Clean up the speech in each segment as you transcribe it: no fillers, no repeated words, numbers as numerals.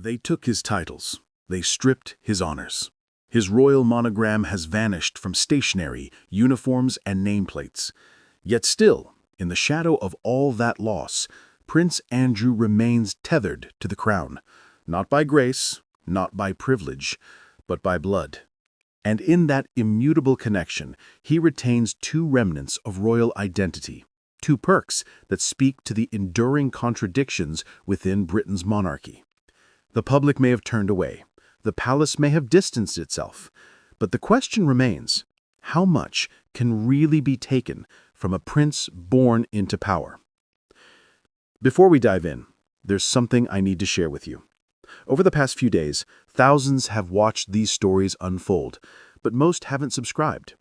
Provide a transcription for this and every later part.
They took his titles. They stripped his honors. His royal monogram has vanished from stationery, uniforms, and nameplates. Yet still, in the shadow of all that loss, Prince Andrew remains tethered to the crown, not by grace, not by privilege, but by blood. And in that immutable connection, he retains two remnants of royal identity, two perks that speak to the enduring contradictions within Britain's monarchy. The public may have turned away. The palace may have distanced itself. But the question remains, how much can really be taken from a prince born into power? Before we dive in, there's something I need to share with you. Over the past few days, thousands have watched these stories unfold, but most haven't subscribed.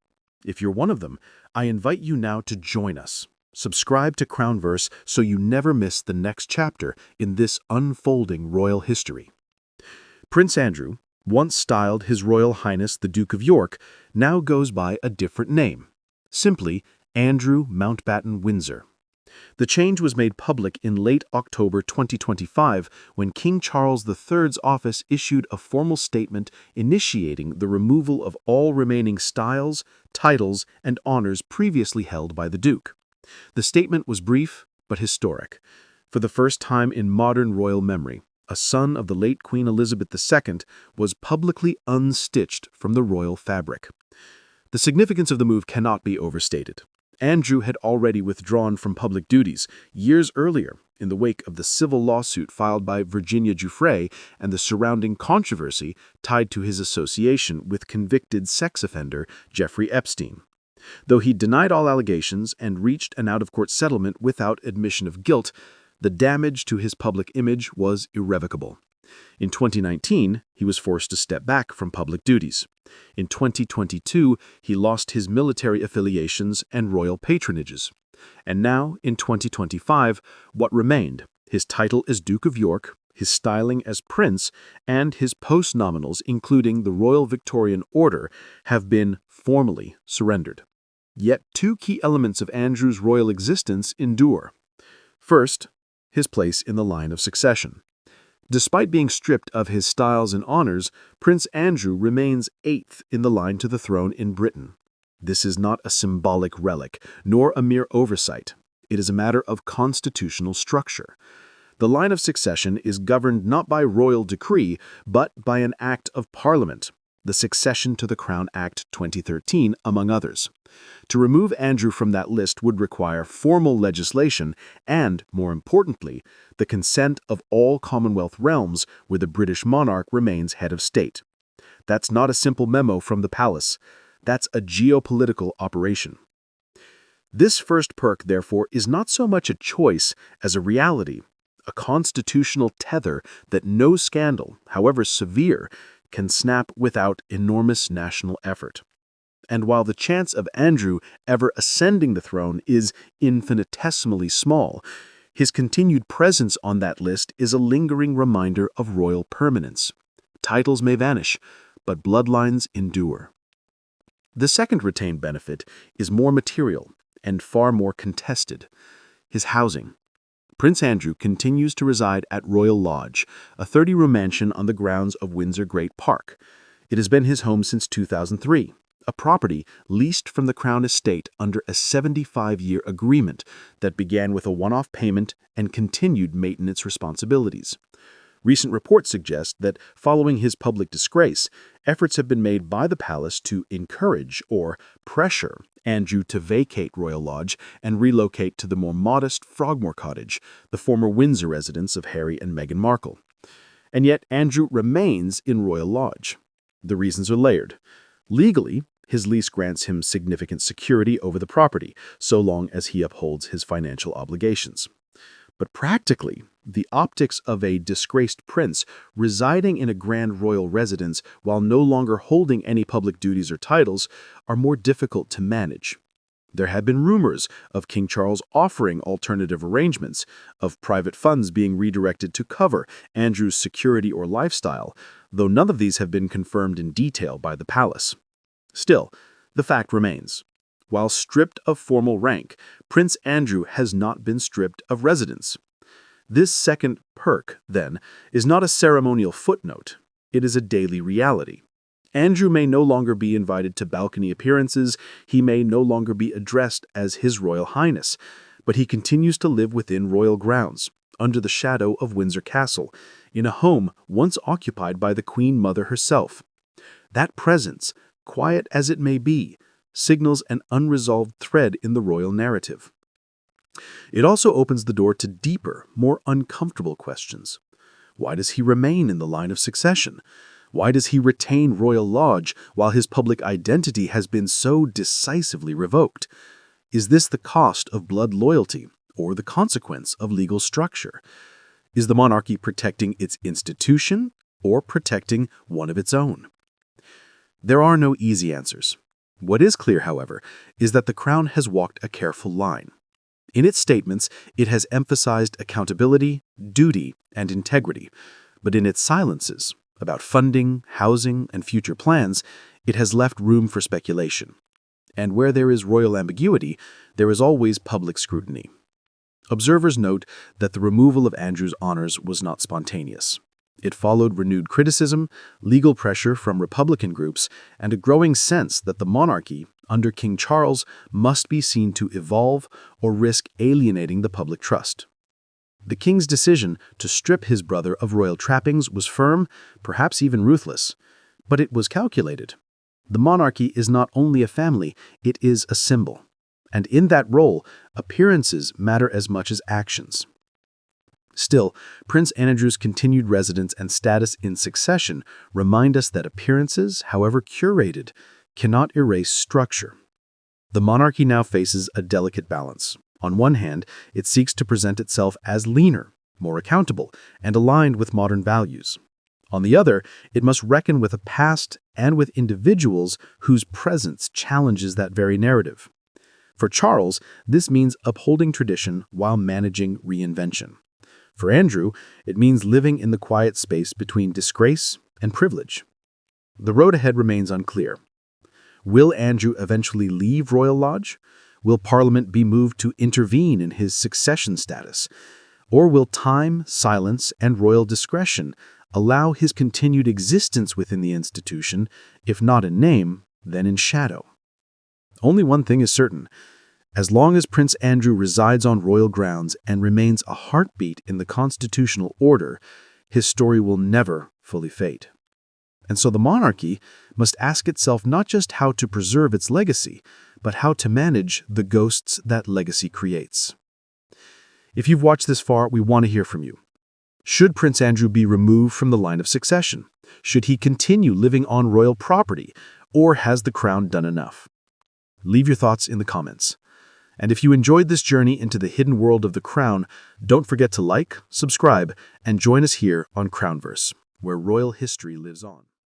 If you're one of them, I invite you now to join us. Subscribe to Crownverse so you never miss the next chapter in this unfolding royal history. Prince Andrew, once styled His Royal Highness the Duke of York, now goes by a different name, simply Andrew Mountbatten Windsor. The change was made public in late October 2025 when King Charles III's office issued a formal statement initiating the removal of all remaining styles, titles, and honors previously held by the Duke. The statement was brief but historic. For the first time in modern royal memory, a son of the late Queen Elizabeth II was publicly unstitched from the royal fabric. The significance of the move cannot be overstated. Andrew had already withdrawn from public duties years earlier in the wake of the civil lawsuit filed by Virginia Giuffre and the surrounding controversy tied to his association with convicted sex offender Jeffrey Epstein. Though he denied all allegations and reached an out-of-court settlement without admission of guilt, the damage to his public image was irrevocable. In 2019, he was forced to step back from public duties. In 2022, he lost his military affiliations and royal patronages. And now, in 2025, what remained, his title as Duke of York, his styling as Prince, and his post-nominals, including the Royal Victorian Order, have been formally surrendered. Yet two key elements of Andrew's royal existence endure. First, his place in the line of succession. Despite being stripped of his styles and honors, Prince Andrew remains eighth in the line to the throne in Britain. This is not a symbolic relic, nor a mere oversight. It is a matter of constitutional structure. The line of succession is governed not by royal decree, but by an act of Parliament, the Succession to the Crown Act 2013, among others. To remove Andrew from that list would require formal legislation and, more importantly, the consent of all Commonwealth realms where the British monarch remains head of state. That's not a simple memo from the palace. That's a geopolitical operation. This first perk, therefore, is not so much a choice as a reality, a constitutional tether that no scandal, however severe, can snap without enormous national effort. And while the chance of Andrew ever ascending the throne is infinitesimally small, his continued presence on that list is a lingering reminder of royal permanence. Titles may vanish, but bloodlines endure. The second retained benefit is more material and far more contested: his housing. Prince Andrew continues to reside at Royal Lodge, a 30-room mansion on the grounds of Windsor Great Park. It has been his home since 2003, a property leased from the Crown Estate under a 75-year agreement that began with a one-off payment and continued maintenance responsibilities. Recent reports suggest that following his public disgrace, efforts have been made by the palace to encourage or pressure Andrew to vacate Royal Lodge and relocate to the more modest Frogmore Cottage, the former Windsor residence of Harry and Meghan Markle. And yet Andrew remains in Royal Lodge. The reasons are layered. Legally, his lease grants him significant security over the property, so long as he upholds his financial obligations. But practically, the optics of a disgraced prince residing in a grand royal residence while no longer holding any public duties or titles are more difficult to manage. There have been rumors of King Charles offering alternative arrangements, of private funds being redirected to cover Andrew's security or lifestyle, though none of these have been confirmed in detail by the palace. Still, the fact remains. While stripped of formal rank, Prince Andrew has not been stripped of residence. This second perk, then, is not a ceremonial footnote. It is a daily reality. Andrew may no longer be invited to balcony appearances, he may no longer be addressed as His Royal Highness, but he continues to live within royal grounds, under the shadow of Windsor Castle, in a home once occupied by the Queen Mother herself. That presence, quiet as it may be, signals an unresolved thread in the royal narrative. It also opens the door to deeper, more uncomfortable questions. Why does he remain in the line of succession? Why does he retain royal lodge while his public identity has been so decisively revoked? Is this the cost of blood loyalty or the consequence of legal structure? Is the monarchy protecting its institution or protecting one of its own? There are no easy answers. What is clear, however, is that the Crown has walked a careful line. In its statements, it has emphasized accountability, duty, and integrity, but in its silences about funding, housing, and future plans, it has left room for speculation. And where there is royal ambiguity, there is always public scrutiny. Observers note that the removal of Andrew's honors was not spontaneous. It followed renewed criticism, legal pressure from Republican groups, and a growing sense that the monarchy, under King Charles, must be seen to evolve or risk alienating the public trust. The king's decision to strip his brother of royal trappings was firm, perhaps even ruthless, but it was calculated. The monarchy is not only a family, it is a symbol. And in that role, appearances matter as much as actions. Still, Prince Andrew's continued residence and status in succession remind us that appearances, however curated, cannot erase structure. The monarchy now faces a delicate balance. On one hand, it seeks to present itself as leaner, more accountable, and aligned with modern values. On the other, it must reckon with a past and with individuals whose presence challenges that very narrative. For Charles, this means upholding tradition while managing reinvention. For Andrew, it means living in the quiet space between disgrace and privilege. The road ahead remains unclear. Will Andrew eventually leave Royal Lodge? Will Parliament be moved to intervene in his succession status? Or will time, silence, and royal discretion allow his continued existence within the institution, if not in name, then in shadow? Only one thing is certain. As long as Prince Andrew resides on royal grounds and remains a heartbeat in the constitutional order, his story will never fully fade. And so the monarchy must ask itself not just how to preserve its legacy, but how to manage the ghosts that legacy creates. If you've watched this far, we want to hear from you. Should Prince Andrew be removed from the line of succession? Should he continue living on royal property? Or has the crown done enough? Leave your thoughts in the comments. And if you enjoyed this journey into the hidden world of the crown, don't forget to like, subscribe, and join us here on Crownverse, where royal history lives on.